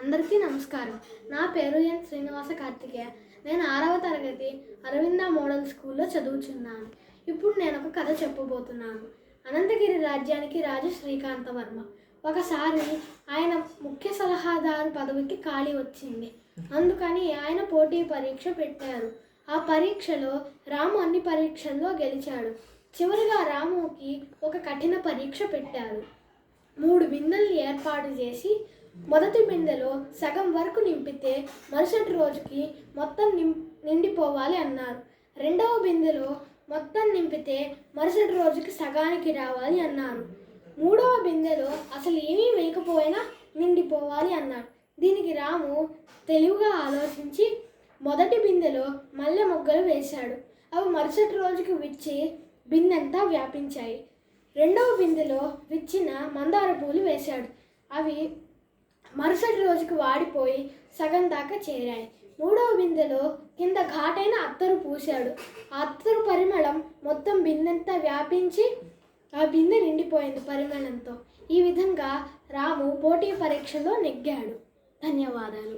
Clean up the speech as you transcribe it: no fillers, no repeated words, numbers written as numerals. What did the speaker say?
అందరికీ నమస్కారం. నా పేరు ఎన్ శ్రీనివాస కార్తికేయ. నేను 6వ తరగతి అరవింద మోడల్ స్కూల్లో చదువుతున్నాను. ఇప్పుడు నేను ఒక కథ చెప్పబోతున్నాను. అనంతగిరి రాజ్యానికి రాజు శ్రీకాంతవర్మ. ఒకసారి ఆయన ముఖ్య సలహాదారు పదవికి ఖాళీ వచ్చింది. అందుకని ఆయన పోటీ పరీక్ష పెట్టారు. ఆ పరీక్షలో రాము అన్ని పరీక్షల్లో గెలిచాడు. చివరిగా రాముకి ఒక కఠిన పరీక్ష పెట్టారు. 3 బిందెల్ని ఏర్పాటు చేసి మొదటి బిందెలో సగం వరకు నింపితే మరుసటి రోజుకి మొత్తం నిండిపోవాలి అన్నారు. రెండవ బిందెలో మొత్తం నింపితే మరుసటి రోజుకి సగానికి రావాలి అన్నారు. మూడవ బిందెలో అసలు ఏమీ వేయకపోయినా నిండిపోవాలి అన్నారు. దీనికి రాము తెలివిగా ఆలోచించి మొదటి బిందెలో మల్లె మొగ్గలు వేశాడు. అవి మరుసటి రోజుకి విచ్చి బిందెంతా వ్యాపించాయి. రెండవ బిందెలో విచ్చిన మందార పూలు వేశాడు. అవి మరుసటి రోజుకి వాడిపోయి సగం దాకా చేరాయి. మూడవ బిందెలో కింద ఘాటైన అత్తరు పూశాడు. ఆ అత్తరు పరిమళం మొత్తం బిందెంతా వ్యాపించి ఆ బిందె నిండిపోయింది పరిమళంతో. ఈ విధంగా రాము పోటీ పరీక్షలో నెగ్గాడు. ధన్యవాదాలు.